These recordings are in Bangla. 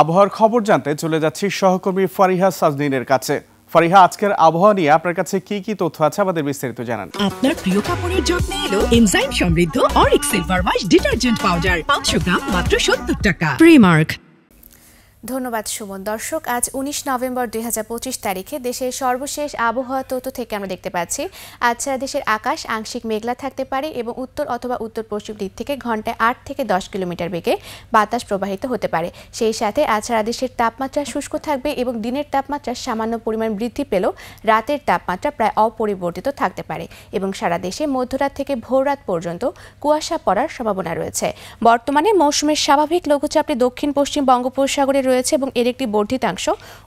আবহাওয়ার খবর জানতে চলে যাচ্ছি সহকর্মী ফারিহা সাজনিনের কাছে। ফারিহা, আজকের আবহাওয়া নিয়ে আপনার কাছে কি তথ্য আছে আমাদের বিস্তারিত জানান। আপনার প্রিয় কাপড়ের যত্নে এলো এনজাইম সমৃদ্ধ Arik silver wash detergent powder 500 গ্রাম মাত্র 70 টাকা। প্রিমার্ক। ধন্যবাদ সুমন। দর্শক, আজ 19 নভেম্বর 2025 তারিখে দেশের সর্বশেষ আবহাওয়া তথ্য থেকে আমরা দেখতে পাচ্ছি আজ সারা দেশের আকাশ আংশিক মেঘলা থাকতে পারে এবং উত্তর অথবা উত্তর পশ্চিম দিক থেকে ঘন্টায় 8 থেকে 10 কিলোমিটার বেগে বাতাস প্রবাহিত হতে পারে। সেই সাথে আজ সারা দেশের তাপমাত্রা শুষ্ক থাকবে এবং দিনের তাপমাত্রা সামান্য পরিমাণ বৃদ্ধি পেলেও রাতের তাপমাত্রা প্রায় অপরিবর্তিত থাকতে পারে এবং সারা দেশে মধ্যরাত থেকে ভোররাত পর্যন্ত কুয়াশা পড়ার সম্ভাবনা রয়েছে। বর্তমানে মৌসুমের স্বাভাবিক লঘুচাপটি দক্ষিণ পশ্চিম বঙ্গোপসাগরে রয়েছে এবং এর একটি বর্ধিতাংশ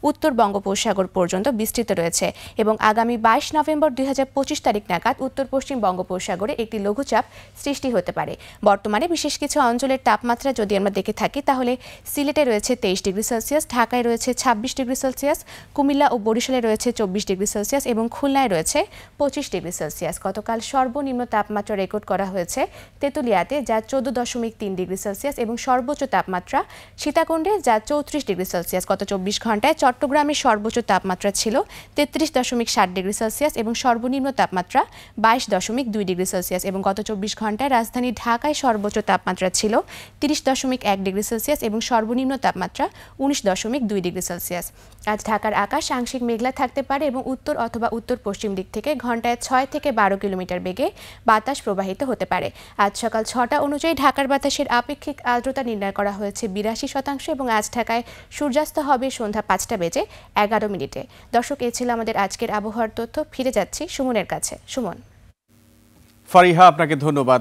উত্তর বঙ্গোপসাগর পর্যন্ত বিস্তৃত রয়েছে এবং আগামী 22 নভেম্বর 2025 তারিখ নাগাদ উত্তর পশ্চিম বঙ্গোপসাগরে একটি লঘুচাপ সৃষ্টি হতে পারে। বর্তমানে বিশেষ কিছু অঞ্চলের তাপমাত্রা যদি আমরা দেখে থাকি তাহলে সিলেটে রয়েছে 23 ডিগ্রি সেলসিয়াস, ঢাকায় রয়েছে 26 ডিগ্রি সেলসিয়াস, কুমিল্লা ও বরিশালে রয়েছে 24 ডিগ্রি সেলসিয়াস এবং খুলনায় রয়েছে 25 ডিগ্রি সেলসিয়াস। গতকাল সর্বনিম্ন তাপমাত্রা রেকর্ড করা হয়েছে তেঁতুলিয়াতে, যা 14.3 ডিগ্রি সেলসিয়াস এবং সর্বোচ্চ তাপমাত্রা সীতাকুণ্ডে, যা 34 ডিগ্রি সেলসিয়াস। গত 24 ঘন্টায় চট্টগ্রামের সর্বোচ্চ তাপমাত্রা ছিল 33.7 ডিগ্রি সেলসিয়াস এবং সর্বনিম্ন তাপমাত্রা 22.2 ডিগ্রি সেলসিয়াস এবং গত 24 ঘন্টায় রাজধানী ঢাকায় সর্বোচ্চ তাপমাত্রা ছিল 30.1 ডিগ্রি সেলসিয়াস এবং সর্বনিম্ন তাপমাত্রা 19.2 ডিগ্রি সেলসিয়াস। আজ ঢাকার আকাশ আংশিক মেঘলা থাকতে পারে এবং উত্তর অথবা উত্তর পশ্চিম দিক থেকে ঘন্টায় 6 থেকে 12 কিলোমিটার বেগে বাতাস প্রবাহিত হতে পারে। আজ সকাল 6টা অনুযায়ী ঢাকার বাতাসের আপেক্ষিক আর্দ্রতা নির্ণয় করা হয়েছে 82% এবং আজ ঢাকায় সূর্যাস্ত হবে সন্ধ্যা 5টা বেজে 11 মিনিটে। দর্শক, এ ছিল আমাদের আজকের আবহাওয়ার তথ্য। ফিরে যাচ্ছি সুমনের কাছে। সুমন। ফারিহা, আপনাকে ধন্যবাদ।